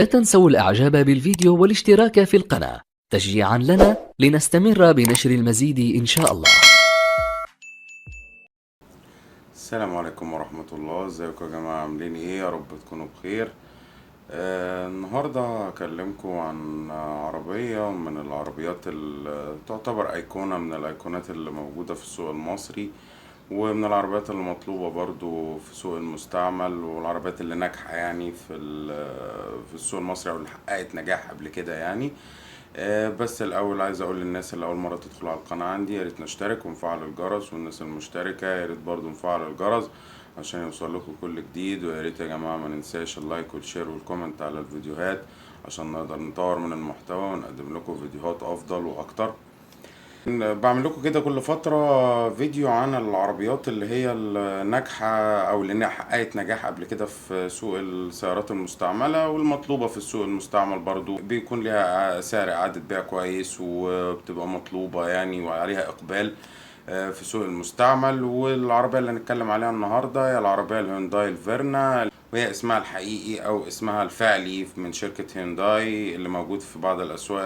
لا تنسوا الإعجاب بالفيديو والاشتراك في القناة تشجيعا لنا لنستمر بنشر المزيد إن شاء الله. السلام عليكم ورحمة الله. ازيكم يا جماعة؟ عاملين ايه؟ يا رب تكونوا بخير. النهاردة هكلمكم عن عربية من العربيات اللي تعتبر أيقونة من الأيقونات اللي موجودة في السوق المصري، ومن العربيات اللي مطلوبة برضو في سوق المستعمل، والعربيات اللي ناجحة يعني في السوق المصري، أو اللي حققت نجاح قبل كده يعني. بس الأول عايز أقول للناس اللي أول مرة تدخل على القناة عندي، ياريت نشترك ونفعل الجرس، والناس المشتركة ياريت برضو نفعل الجرس عشان يوصل لكم كل جديد. وياريت يا جماعة ما ننساش اللايك والشير والكومنت على الفيديوهات عشان نقدر نطور من المحتوى ونقدم لكم فيديوهات أفضل وأكتر. بعمل لكم كده كل فترة فيديو عن العربيات اللي هي الناجحة أو اللي حققت نجاح قبل كده في سوق السيارات المستعملة، والمطلوبة في السوق المستعمل برضو بيكون لها سعر إعادة بيع كويس، وبتبقى مطلوبة يعني وعليها إقبال في سوق المستعمل. والعربية اللي هنتكلم عليها النهاردة هي العربية الهيونداي الفيرنا، وهي اسمها الحقيقي أو اسمها الفعلي من شركة هيونداي اللي موجود في بعض الأسواق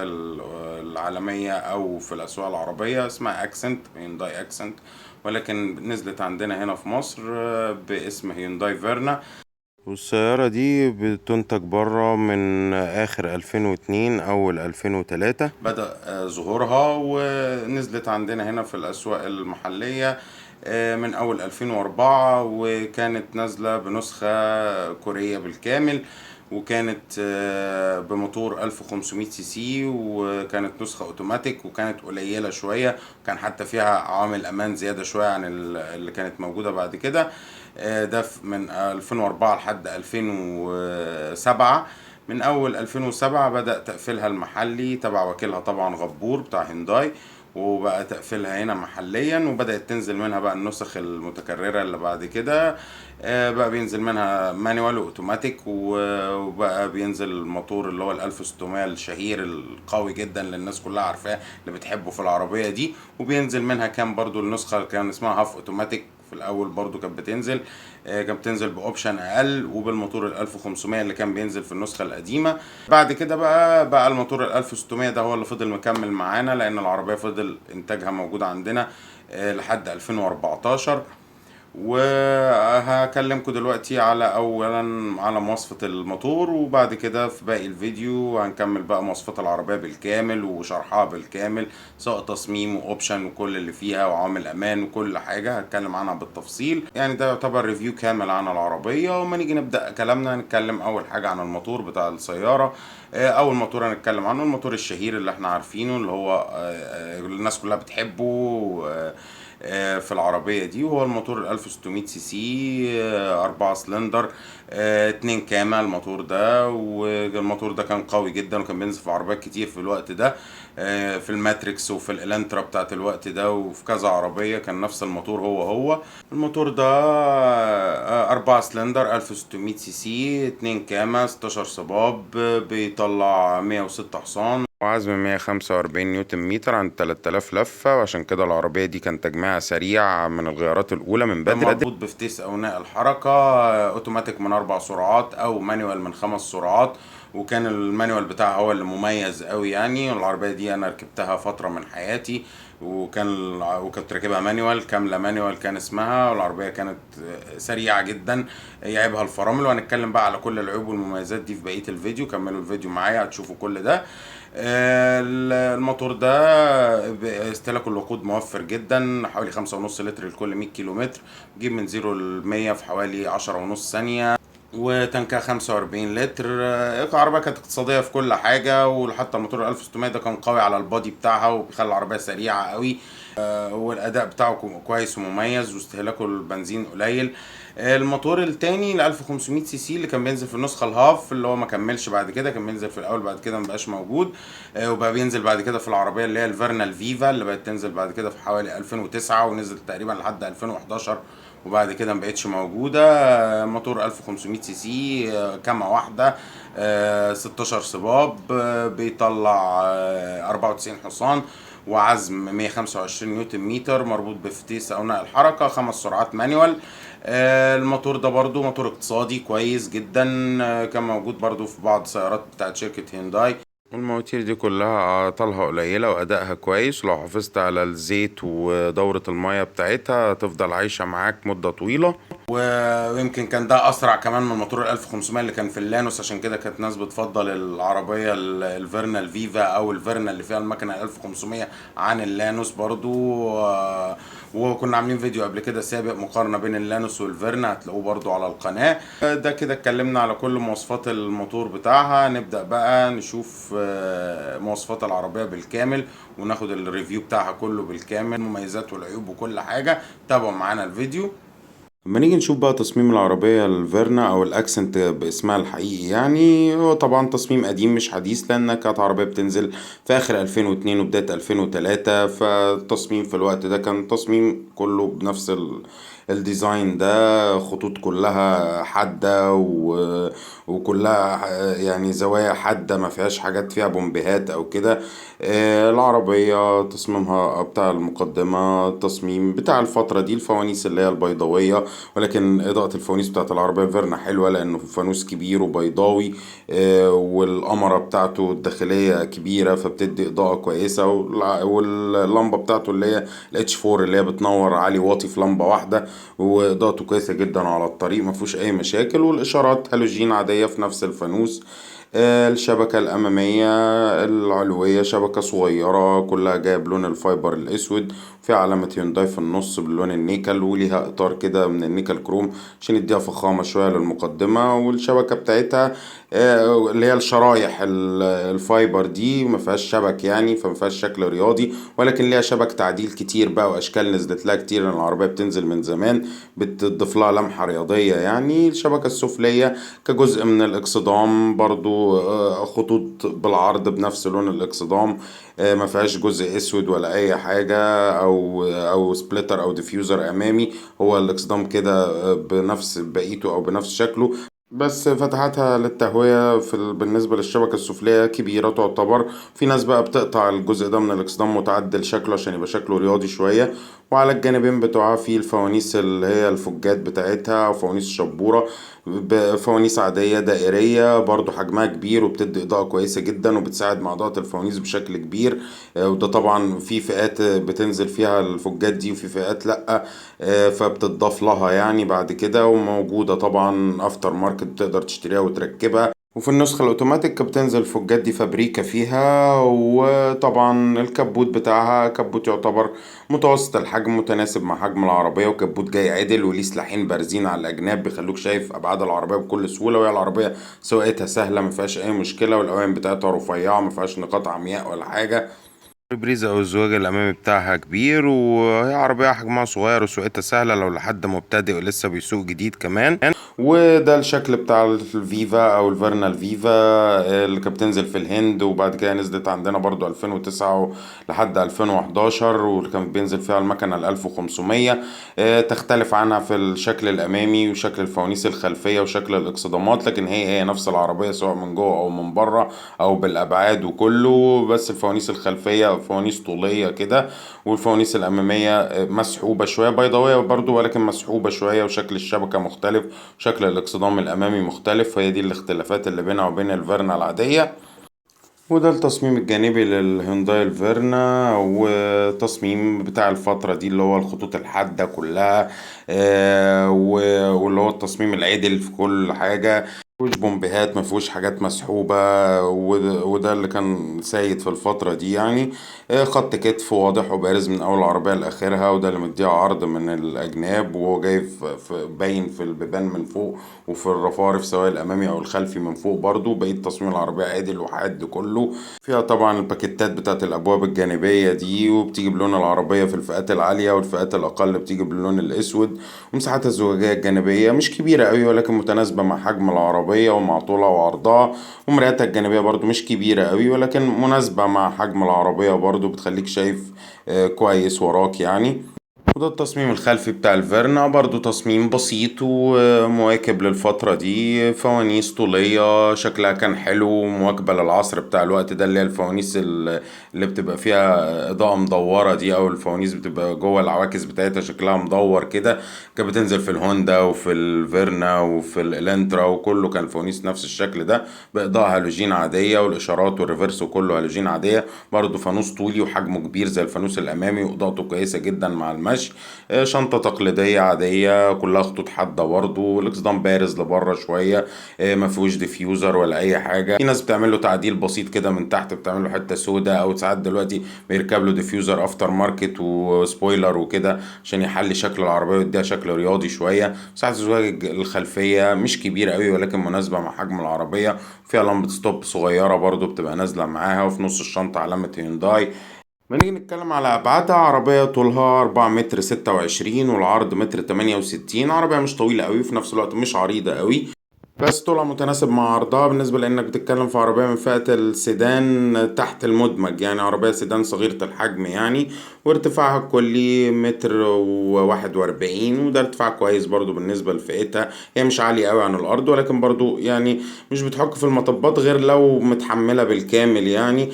العالمية أو في الأسواق العربية. اسمها أكسنت، هيونداي أكسنت، ولكن نزلت عندنا هنا في مصر باسم هيونداي فيرنا. والسيارة دي بتنتج برا من آخر 2002 أول 2003 بدأ ظهورها، ونزلت عندنا هنا في الأسواق المحلية من أول 2004، وكانت نازلة بنسخة كورية بالكامل، وكانت بموتور 1500 سي سي، وكانت نسخة اوتوماتيك، وكانت قليلة شوية، وكان حتى فيها عوامل امان زيادة شوية عن اللي كانت موجودة بعد كده. ده من 2004 لحد 2007. من اول 2007 بدأ تقفيلها المحلي تبع وكيلها طبعا غبور بتاع هيونداي، وبقى تقفيلها هنا محليا، وبدأت تنزل منها بقى النسخ المتكررة اللي بعد كده. بقى بينزل منها مانيوال واوتوماتيك، وبقى بينزل الموتور اللي هو ال 1600 الشهير القوي جدا اللي الناس كلها عارفاه اللي بتحبه في العربية دي. وبينزل منها كان برضو النسخة اللي كان اسمها هاف اوتوماتيك في الاول برضو كانت بتنزل، كانت بتنزل باوبشن اقل وبالموتور ال 1500 اللي كان بينزل في النسخه القديمه. بعد كده بقى الموتور ال 1600 ده هو اللي فضل مكمل معانا، لان العربيه فضل انتاجها موجود عندنا لحد 2014. وهكلمكم دلوقتي اولا على مواصفة الموتور، وبعد كده في باقي الفيديو هنكمل بقى مواصفات العربية بالكامل وشرحها بالكامل، سواء تصميم واوبشن وكل اللي فيها وعوامل امان وكل حاجة هتكلم عنها بالتفصيل. يعني ده يعتبر ريفيو كامل عن العربية. وما نيجي نبدأ كلامنا نتكلم اول حاجة عن الموتور بتاع السيارة. اول موتور هنتكلم عنه الموتور الشهير اللي احنا عارفينه، اللي هو الناس كلها بتحبه في العربية دي، وهو الموتور ال 1600 سي سي 4 سلندر 2 كامة الموتور ده. والموتور ده كان قوي جدا، وكان بينزل في عربيات كتير في الوقت ده، في الماتريكس وفي الالانترا بتاعت الوقت ده، وفي كذا عربية كان نفس الموتور هو. الموتور ده 4 سلندر 1600 سي سي 2 كامة 16 صباب، بيطلع 106 حصان وعزم 145 نيوتن متر عند 3000 لفة. وعشان كده العربية دي كان تجميعها سريع من الغيارات الأولى من بدري. مربوط بفتيس أوناء الحركة، أوتوماتيك من 4 سرعات أو مانيوال من 5 سرعات، وكان المانيوال بتاعها هو اللي مميز قوي يعني. العربية دي أنا ركبتها فترة من حياتي، وكنت راكبها مانيوال كاملة مانيوال كان اسمها، والعربية كانت سريعة جدا. يعيبها الفرامل، وهنتكلم بقى على كل العيوب والمميزات دي في بقية الفيديو. كملوا الفيديو معايا هتشوفوا كل ده. الموتور ده استهلاك الوقود موفر جدا، حوالي 5.5 لتر لكل 100 كيلو متر، بيجيب من 0 ل 100 في حوالي 10.5 ثانية، وتنكها 45 لتر. العربية كانت اقتصادية في كل حاجة، وحتى الموتور 1600 ده كان قوي على البادي بتاعها، وبيخلي العربية سريعة قوي، والاداء بتاعه كويس ومميز، واستهلاكه البنزين قليل. الموتور التاني ال 1500 سي سي اللي كان بينزل في النسخه الهاف، اللي هو ما كملش بعد كده، كان بينزل في الاول بعد كده مبقاش موجود، وبقى بينزل بعد كده في العربيه اللي هي الفيرنا الفيفا اللي بقت تنزل بعد كده في حوالي 2009، ونزل تقريبا لحد 2011 وبعد كده مبقتش موجوده. موتور 1500 سي سي كامه واحده 16 صباب، بيطلع 94 حصان، وعزم 125 نيوتن متر، مربوط بفتيس او نقل حركة، 5 سرعات مانيوال. الموتور ده برضو موتور اقتصادي كويس جدا، كان موجود برضو في بعض سيارات بتاعت شركة هيونداي. المواتير دي كلها اعطالها قليلة وادائها كويس، ولو حافظت على الزيت ودورة المية بتاعتها تفضل عايشة معاك مدة طويلة. ويمكن كان ده اسرع كمان من الموتور ال 1500 اللي كان في اللانوس، عشان كده كانت ناس بتفضل العربيه الفيرنا الفيفا او الفيرنا اللي فيها المكنه 1500 عن اللانوس برضو. وكنا عاملين فيديو قبل كده سابق مقارنه بين اللانوس والفيرنا، هتلاقوه برضو على القناه. ده كده اتكلمنا على كل مواصفات الموتور بتاعها. نبدا بقى نشوف مواصفات العربيه بالكامل، وناخد الريفيو بتاعها كله بالكامل، المميزات والعيوب وكل حاجه. تابعوا معانا الفيديو. لما نيجي نشوف بقى تصميم العربية الفيرنا أو الأكسنت باسمها الحقيقي، يعني هو طبعا تصميم قديم مش حديث، لأن كانت عربية بتنزل في آخر 2002 وبداية 2003. فالتصميم في الوقت ده كان تصميم كله بنفس الديزاين ده، خطوط كلها حادة وكلها يعني زوايا حادة، ما فيهاش حاجات فيها بومبيهات أو كده. العربية تصميمها بتاع المقدمة، التصميم بتاع الفترة دي، الفوانيس اللي هي البيضاوية، ولكن إضاءة الفوانيس بتاعت العربية فيرنا حلوة لأنه فانوس كبير وبيضاوي. والقمرة بتاعته الداخلية كبيرة فبتدي إضاءة كويسة، واللمبة بتاعته اللي هي الاتش 4 اللي هي بتنور عالي واطي في لمبة واحدة، وإضاءته كويسة جدا على الطريق، مفيهوش أي مشاكل. والإشارات هالوجين عادية في نفس الفانوس. الشبكة الأمامية العلوية شبكة صغيرة كلها جاية بلون الفايبر الأسود، في علامة هيونداي في النص باللون النيكل، وليها إطار كده من النيكل كروم عشان يديها فخامة شوية للمقدمة. والشبكة بتاعتها اللي هي الشرايح الفايبر دي مفيهاش شبك يعني، فمفيهاش شكل رياضي، ولكن ليها شبك تعديل كتير بقى وأشكال نزلت لها كتير، لأن العربية بتنزل من زمان بتضيف لها لمحة رياضية. يعني الشبكة السفلية كجزء من الإكسدام برضو خطوط بالعرض بنفس لون الإكسدام، ما فيهاش جزء اسود ولا اي حاجه، او سبليتر او ديفيوزر امامي. هو الاكسدام كده بنفس بقيته او بنفس شكله، بس فتحاتها للتهوية بالنسبة للشبكة السفلية كبيرة تعتبر. في ناس بقى بتقطع الجزء ده من الإكسدام متعدل شكله عشان يبقى شكله رياضي شوية. وعلى الجانبين بتوعها في الفوانيس اللي هي الفجات بتاعتها أو فوانيس الشبورة، فوانيس عادية دائرية برضو حجمها كبير وبتدي إضاءة كويسة جدا وبتساعد مع إضاءة الفوانيس بشكل كبير. وده طبعا في فئات بتنزل فيها الفجات دي وفي فئات لأ، فبتضاف لها يعني بعد كده. وموجودة طبعا افتر ماركت بتقدر تشتريها وتركبها. وفي النسخة الأوتوماتيك بتنزل فوجات دي فابريكا فيها. وطبعا الكبوت بتاعها كبوت يعتبر متوسط الحجم، متناسب مع حجم العربية، وكبوت جاي عدل وليه سلاحين بارزين على الأجناب بيخلوك شايف أبعاد العربية بكل سهولة. وهي العربية سواقتها سهلة مفيهاش أي مشكلة، والقوائم بتاعتها رفيعة مفيهاش نقاط عمياء ولا حاجة. البريز او الزواج الامامي بتاعها كبير، وهي عربية حجمها صغير وسواقتها سهلة لو لحد مبتدئ ولسه بيسوق جديد كمان. وده الشكل بتاع الفيفا او الفيرنا الفيفا اللي كانت بتنزل في الهند، وبعد كده نزلت عندنا برضو 2009 لحد 2011، واللي كان بينزل فيها المكنة ال 1500. تختلف عنها في الشكل الامامي وشكل الفوانيس الخلفية وشكل الاكسدامات، لكن هي نفس العربية سواء من جوه او من بره او بالابعاد وكله. بس الفوانيس الخلفيه فوانيس طوليه كده، والفوانيس الاماميه مسحوبه شويه بيضاويه برضو ولكن مسحوبه شويه، وشكل الشبكه مختلف وشكل الاكسدام الامامي مختلف. فهي دي الاختلافات اللي بينها وبين الفيرنا العاديه. وده التصميم الجانبي للهيونداي الفيرنا، وتصميم بتاع الفترة دي اللي هو الخطوط الحادة كلها، واللي هو التصميم العدل في كل حاجة، مفيهوش بومبيهات مفيهوش حاجات مسحوبة. وده اللي كان سايد في الفترة دي يعني. خط كتف واضح وبارز من أول العربية لآخرها، وده اللي مديها عرض من الأجناب، وهو جاي باين في البيبان من فوق وفي الرفارف سواء الأمامي أو الخلفي من فوق برضو. بقية تصميم العربية عادل وحاد كله. فيها طبعا الباكيتات بتاعت الأبواب الجانبية دي، وبتيجي بلون العربية في الفئات العالية، والفئات الأقل بتيجي باللون الأسود. ومساحتها الزجاجية الجانبية مش كبيرة قوي ولكن متناسبة مع حجم العربية ومع طولها وعرضها. ومراياتها الجانبية برضو مش كبيرة قوي ولكن مناسبة مع حجم العربية برضو، بتخليك شايف كويس وراك يعني. وده التصميم الخلفي بتاع الفيرنا، برضو تصميم بسيط ومواكب للفترة دي. فوانيس طولية شكلها كان حلو، مواكبة للعصر بتاع الوقت ده، اللي هي الفوانيس اللي بتبقى فيها إضاءة مدورة دي، أو الفوانيس بتبقى جوه العواكس بتاعتها شكلها مدور كده. كانت بتنزل في الهوندا وفي الفيرنا وفي الإلانترا، وكله كان الفوانيس نفس الشكل ده بإضاءة هالوجين عادية، والإشارات والريفرس وكله هالوجين عادية. برضو فانوس طولي وحجمه كبير زي الفانوس الأمامي، وإضاءته كويسة جدا مع المشي. شنطة تقليدية عادية كلها خطوط حادة، برضه الاكسدام بارز لبره شوية. ما فيهوش ديفيوزر ولا أي حاجة. في ناس بتعمل له تعديل بسيط كده من تحت، بتعمل له حتة سودا، أو ساعات دلوقتي بيركب له ديفيوزر أفتر ماركت وسبويلر وكده عشان يحلي شكل العربية ويديها شكل رياضي شوية. ساعات الزجاج الخلفية مش كبيرة قوي، ولكن مناسبة مع حجم العربية. فيها لمبة ستوب صغيرة برضه بتبقى نازلة معاها، وفي نص الشنطة علامة هيونداي. ما نيجي نتكلم على أبعادها، عربية طولها 4 متر 26، والعرض متر 68. عربية مش طويلة قوي، في نفس الوقت مش عريضة قوي، بس طولها متناسب مع عرضها، بالنسبة لأنك بتتكلم في عربية من فئة السيدان تحت المدمج، يعني عربية سيدان صغيرة الحجم يعني. وارتفاعها الكلي 1 متر 41، وده ارتفاع كويس برضو بالنسبة لفئتها. هي مش عالية قوي عن الأرض، ولكن برضو يعني مش بتحك في المطبات غير لو متحملة بالكامل يعني.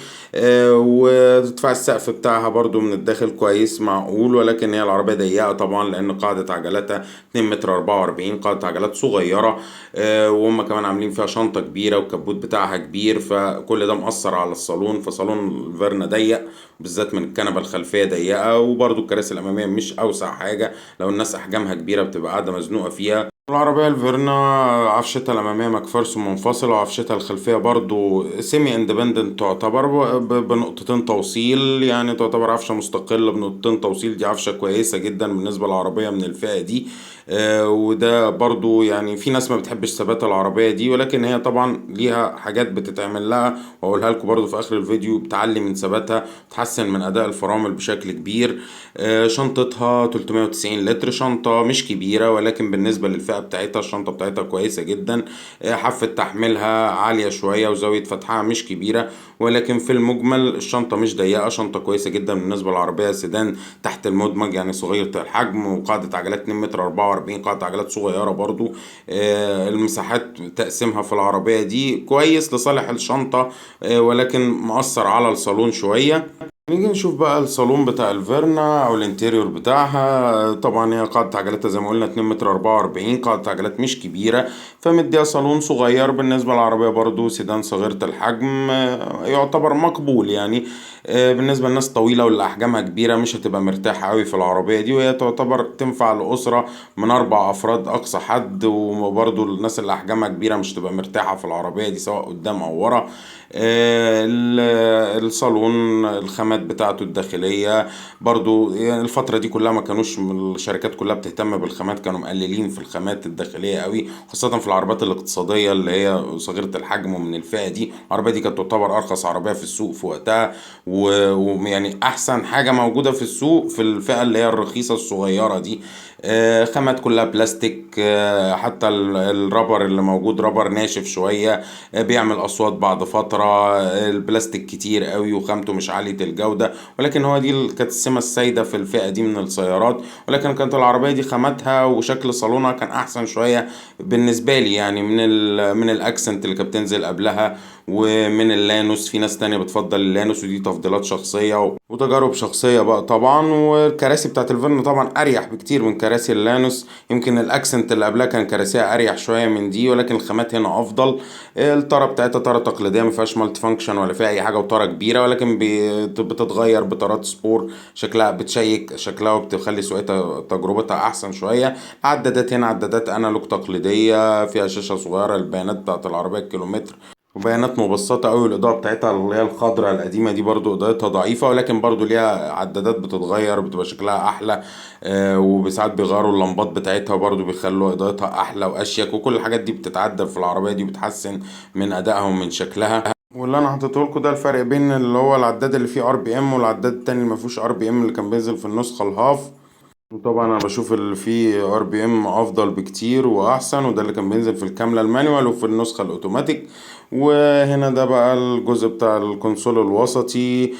وارتفاع السقف بتاعها برضو من الداخل كويس معقول، ولكن هي العربية ضيقة طبعا لأن قاعدة عجلاتها 2 متر 44، قاعدة عجلات صغيرة. وهم كمان عاملين فيها شنطة كبيرة، والكبوت بتاعها كبير، فكل ده مأثر على الصالون. فصالون الفيرنا ضيق، بالذات من الكنبة الخلفية ضيقة، وبرضو الكراسي الأمامية مش أوسع حاجة. لو الناس أحجامها كبيرة بتبقى قاعدة مزنوقة فيها. العربية الفيرنا عفشتها الأمامية مكفرس منفصل، وعفشتها الخلفية برضو سيمي اندبندنت، تعتبر بنقطتين توصيل، يعني تعتبر عفشة مستقلة بنقطتين توصيل. دي عفشة كويسة جدا بالنسبة للعربية من الفئة دي. وده برضو يعني في ناس ما بتحبش ثبات العربية دي، ولكن هي طبعا ليها حاجات بتتعمل لها، وأقولها لكم برضو في آخر الفيديو، بتعلي من ثباتها، تحسن من أداء الفرامل بشكل كبير. شنطتها 390 لتر، شنطة مش كبيرة، ولكن بالنسبة للفئة بتاعتها الشنطة بتاعتها كويسة جدا. حافة تحميلها عالية شوية، وزاوية فتحها مش كبيرة، ولكن في المجمل الشنطة مش ضيقة، شنطة كويسة جدا بالنسبة للعربية سيدان تحت المدمج، يعني صغيرة الحجم. وقاعدة عجلات 2 متر 44، قاعدة عجلات صغيرة برضو. المساحات تقسيمها في العربية دي كويس لصالح الشنطة، ولكن مؤثر على الصالون شوية. نيجي نشوف بقى الصالون بتاع الفيرنا او الانتيريور بتاعها. طبعا هي قاعدة عجلاتها زي ما قلنا 2 متر 44، قاعدة عجلات مش كبيرة، فمديها صالون صغير بالنسبة للعربية، برضو سيدان صغيرة الحجم، يعتبر مقبول يعني. بالنسبة للناس طويلة واللي أحجامها كبيرة مش هتبقى مرتاحة أوي في العربية دي، وهي تعتبر تنفع لأسرة من 4 أفراد أقصى حد. وبرضو الناس اللي أحجامها كبيرة مش هتبقى مرتاحة في العربية دي سواء قدام أو ورا. الصالون الخامات بتاعته الداخلية برضو، يعني الفترة دي كلها ما كانوش الشركات كلها بتهتم بالخامات، كانوا مقللين في الخامات الداخلية قوي، خاصة في العربيات الاقتصادية اللي هي صغيرة الحجم ومن الفئة دي. العربية دي كانت تعتبر أرخص عربية في السوق في وقتها، ويعني أحسن حاجة موجودة في السوق في الفئة اللي هي الرخيصة الصغيرة دي. خامات كلها بلاستيك، حتى الرابر اللي موجود رابر ناشف شوية، بيعمل أصوات بعد فترة. البلاستيك كتير قوي وخامته مش عالية الجودة، ولكن هو دي كانت السمة السائدة في الفئة دي من السيارات. ولكن كانت العربية دي خاماتها وشكل صالونها كان أحسن شوية بالنسبة لي، يعني من الأكسنت اللي كانت بتنزل قبلها، ومن اللانوس. في ناس تانية بتفضل اللانوس، ودي تفضيلات شخصية وتجارب شخصية بقى طبعا. والكراسي بتاعت الفيرنا طبعا أريح بكتير من كراسي اللانوس. يمكن الأكسنت اللي قبلها كان كراسيها أريح شوية من دي، ولكن الخامات هنا أفضل. الطارة بتاعتها طارة تقليدية ما فيهاش مالتي فانكشن ولا فيها أي حاجة، وطارة كبيرة، ولكن بتتغير بطارات سبور، شكلها بتشيك شكلها وبتخلي سواقتها تجربتها أحسن شوية. عدادات هنا عدادات أنالوج تقليدية، فيها شاشة صغيرة، البيانات بتاعت العربية الكيلومتر، وبيانات مبسطة أوي. الإضاءة بتاعتها اللي هي الخضراء القديمة دي برضو إضاءتها ضعيفة، ولكن برضو ليها عدادات بتتغير بتبقى شكلها أحلى. وبساعات بيغيروا اللمبات بتاعتها برضو بيخلوا إضاءتها أحلى وأشيك، وكل الحاجات دي بتتعدل في العربية دي، بتحسن من أدائها ومن شكلها. واللي انا حطيته لكم ده الفرق بين اللي هو العداد اللي فيه ار بي ام والعداد التاني اللي ما فيهوش ار بي ام، اللي كان بينزل في النسخة الهاف. وطبعا انا بشوف اللي فيه RPM افضل بكتير واحسن، وده اللي كان بينزل في الكاملة المانيوال وفي النسخة الاوتوماتيك. وهنا ده بقى الجزء بتاع الكونسول الوسطي.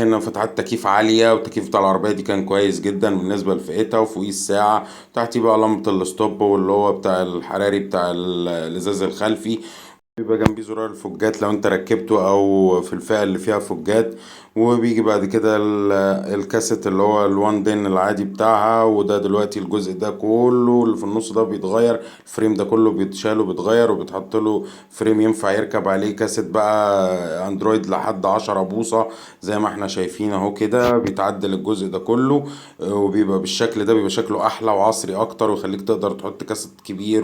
هنا فتحات تكييف عالية، والتكييف بتاع العربية دي كان كويس جدا بالنسبة لفئتها، وفوقيه الساعة. تحتيه بقى لمبة الستوب، واللي هو بتاع الحراري بتاع الازاز الخلفي. بيبقى جنبيه زرار الفوجات لو انت ركبته، او في الفئة اللي فيها فوجات. وبيجي بعد كده الكاسيت اللي هو الوان دين العادي بتاعها. وده دلوقتي الجزء ده كله اللي في النص ده بيتغير، الفريم ده كله بيتشال وبيتغير، وبيتحط له فريم ينفع يركب عليه كاسيت بقى اندرويد لحد 10 بوصة. زي ما احنا شايفين اهو كده بيتعدل الجزء ده كله. وبيبقى بالشكل ده، بيبقى شكله احلى وعصري اكتر، ويخليك تقدر تحط كاسيت كبير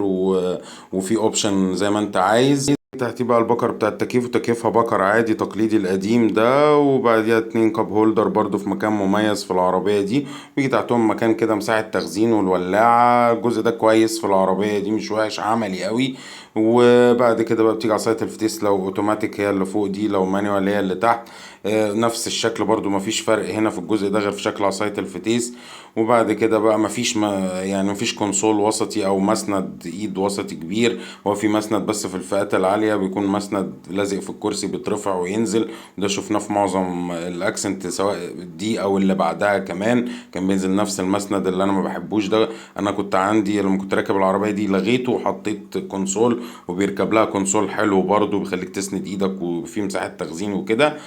وفي اوبشن زي ما انت عايز. تحتيه بقى البكر بتاع التكييف، وتكييفها بكر عادي تقليدي القديم ده. وبعديها 2 كاب هولدر برضو في مكان مميز في العربية دي. بيجي تحتهم مكان كده مساحة تخزين والولاعة. الجزء ده كويس في العربية دي، مش وحش، عملي قوي. وبعد كده بقى بتيجي عصاية الفتيس، لو اوتوماتيك هي اللي فوق دي، لو مانيوال هي اللي تحت. نفس الشكل برضو، مفيش فرق هنا في الجزء ده غير في شكل عصاية الفتيس. وبعد كده بقى مفيش يعني مفيش كونسول وسطي او مسند ايد وسطي كبير. هو في مسند بس في الفئات العالية، بيكون مسند لازق في الكرسي بيترفع وينزل. ده شفناه في معظم الاكسنت، سواء دي او اللي بعدها كمان كان بينزل نفس المسند اللي انا ما بحبوش ده. انا كنت عندي لما كنت راكب العربية دي لغيته وحطيت كونسول، وبيركب لها كونسول حلو برضه بيخليك تسند ايدك، وفي مساحة تخزين وكده.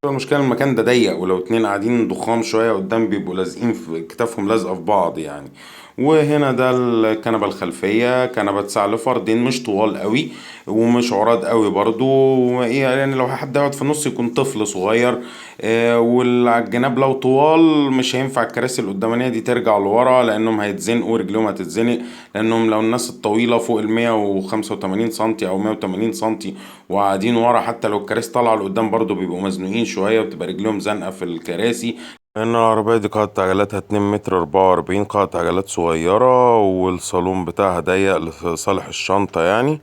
المشكلة المكان ده ضيق، ولو اتنين قاعدين ضخام شوية قدام بيبقوا لازقين في كتافهم لازقة في بعض يعني. وهنا ده الكنبة الخلفية، كنبة تسع لفردين، مش طوال قوي ومش عراض قوي برضو. يعني لو حد يقعد في النص يكون طفل صغير. واللي على الجناب لو طوال مش هينفع الكراسي القدامانية دي ترجع لورا، لأنهم هيتزنقوا رجلهم هتتزنق. لأنهم لو الناس الطويلة فوق 185 سنتي أو 180 سنتي وقاعدين ورا، حتى لو الكراسي طالعة لقدام برضو بيبقوا مزنوقين شوية، وبتبقى رجلهم زنقة في الكراسي. لأن العربية دي قاعدة عجلاتها 2 متر 44، قاعدة عجلات صغيرة، والصالون بتاعها ضيق لصالح الشنطة يعني.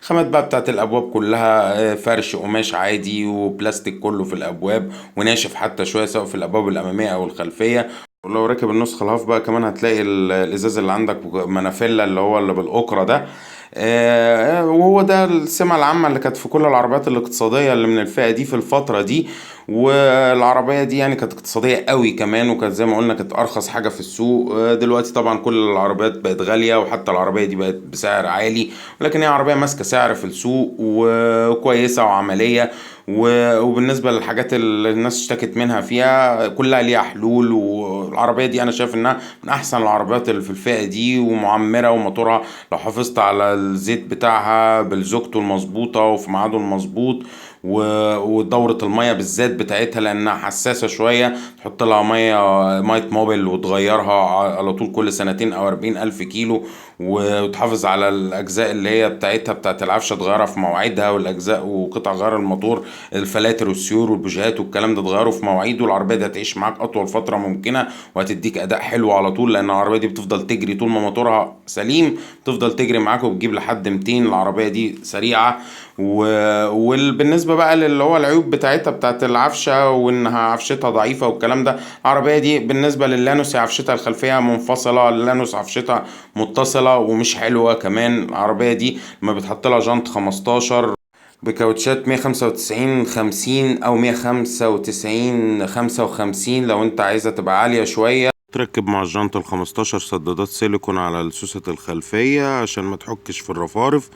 خامات بقى بتاعت الأبواب كلها فرش قماش عادي وبلاستيك كله في الأبواب، وناشف حتى شوية سواء في الأبواب الأمامية أو الخلفية. ولو راكب النسخة الهاف بقى كمان هتلاقي الإزاز اللي عندك منافيلا، اللي هو اللي بالأكرة ده. وهو ده السمة العامة اللي كانت في كل العربيات الاقتصادية اللي من الفئة دي في الفترة دي. والعربية دي يعني كانت اقتصادية قوي كمان، وكانت زي ما قلنا كانت أرخص حاجة في السوق. دلوقتي طبعا كل العربيات بقت غالية، وحتى العربية دي بقت بسعر عالي. ولكن هي عربية ماسكة سعر في السوق وكويسة وعملية. وبالنسبة للحاجات اللي الناس اشتكت منها فيها كلها ليها حلول. والعربية دي أنا شايف إنها من أحسن العربيات اللي في الفئة دي، ومعمرة، وموتورها لو حافظت على الزيت بتاعها بلزوجته المظبوطة وفي ميعاده المظبوط. ودورة المية بالذات بتاعتها لأنها حساسة شوية، تحط لها مية موبل وتغيرها على طول كل سنتين أو 40 ألف كيلو. وتحافظ على الأجزاء اللي هي بتاعتها بتاعت العفشة تغيرها في مواعيدها، والأجزاء وقطع غيار الموتور، الفلاتر والسيور والبوجيهات والكلام ده تغيره في مواعيده. العربية دي هتعيش معاك أطول فترة ممكنة، وهتديك أداء حلو على طول، لأن العربية دي بتفضل تجري طول ما موتورها سليم. تفضل تجري معاك وبتجيب لحد 200. العربية دي سريعة. وبالنسبة بقى للي هو العيوب بتاعتها بتاعت العفشة، وإنها عفشتها ضعيفة والكلام ده، العربية دي بالنسبة للانوس هي عفشتها الخلفية منفصلة، اللانوس عفشتها متصلة ومش حلوة كمان. العربية دي لما بتحط لها جنط 15 بكاوتشات 195 50 او 195 55، لو انت عايزة تبقى عالية شوية تركب مع الجنط ال15 سدادات سيليكون على السوسة الخلفية عشان ما تحكش في الرفارف.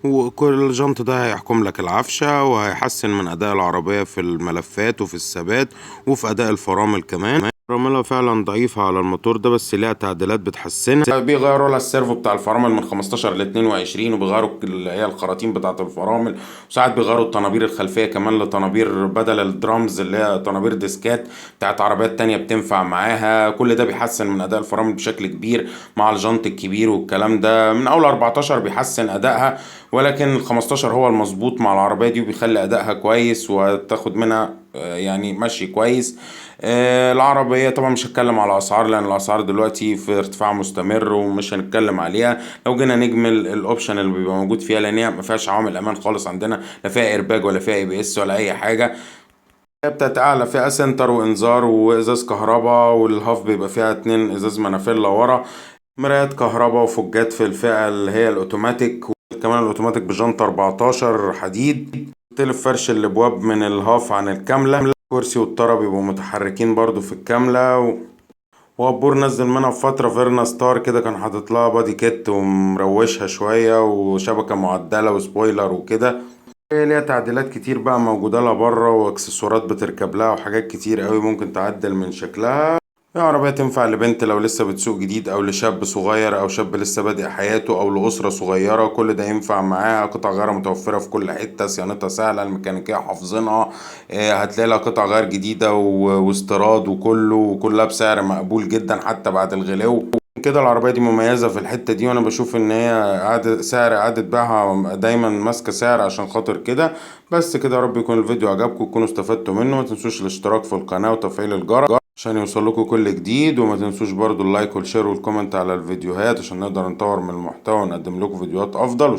وكل جنط ده هيحكم لك العفشة، وهيحسن من أداء العربية في الملفات وفي الثبات وفي أداء الفرامل كمان. فراملها فعلا ضعيفة على الموتور ده، بس ليها تعديلات بتحسنها. بيغيروا لها السيرفو بتاع الفرامل من 15 ل 22، وبيغيروا اللي هي الخراطيم بتاعة الفرامل. وساعات بيغيروا الطنابير الخلفية كمان لطنابير بدل الدرامز اللي هي طنابير ديسكات بتاعت عربيات تانية بتنفع معاها. كل ده بيحسن من أداء الفرامل بشكل كبير مع الجنط الكبير والكلام ده. من أول 14 بيحسن أدائها، ولكن ال 15 هو المظبوط مع العربية دي، وبيخلي أدائها كويس وتاخد منها يعني ماشي كويس. العربية طبعا مش هتكلم على أسعار، لأن الأسعار دلوقتي في ارتفاع مستمر ومش هنتكلم عليها. لو جينا نجمل الأوبشن اللي بيبقى موجود فيها، لأن هي ما فيهاش عوامل أمان خالص عندنا، لا فيها إيرباج ولا فيها ABS ولا أي حاجة. هي بتاعت اعلى فئة سنتر وانذار وازاز كهرباء، والهاف بيبقى فيها 2 ازاز منافيلا ورا، مرايات كهرباء وفوجات في الفئة اللي هي الاوتوماتيك، وكمان الاوتوماتيك بجنطة 14 حديد. تلف فرش الابواب من الهاف عن الكاملة، الكرسي والطرب يبقوا متحركين برضو في الكاملة. وابور نزل منها في فترة فيرنا ستار كده، كان حاطط لها بادي كيت ومروشها شوية وشبكة معدلة وسبويلر وكده. هي ليها تعديلات كتير بقى موجودة لها بره، واكسسوارات بتركب لها وحاجات كتير قوي ممكن تعدل من شكلها. هي عربية تنفع لبنت لو لسه بتسوق جديد، او لشاب صغير، او شاب لسه بادئ حياته، او لأسرة صغيرة. كل ده ينفع معاها. قطع غيار متوفرة في كل حتة، صيانتها سهلة، الميكانيكية حافظينها. هتلاقي لها قطع غيار جديدة واستيراد وكله، وكلها بسعر مقبول جدا حتى بعد الغلو كده. العربية دي مميزة في الحتة دي، وانا بشوف ان هي سعر اعادة بيعها دايما ماسكة سعر عشان خاطر كده. بس كده، يا رب يكون الفيديو عجبكم وتكونوا استفدتوا منه. ما تنسوش الاشتراك في القناة وتفعيل الجرس عشان يوصلكوا كل جديد. وما تنسوش برضو اللايك والشير والكومنت على الفيديوهات عشان نقدر نطور من المحتوى ونقدم لكم فيديوهات افضل.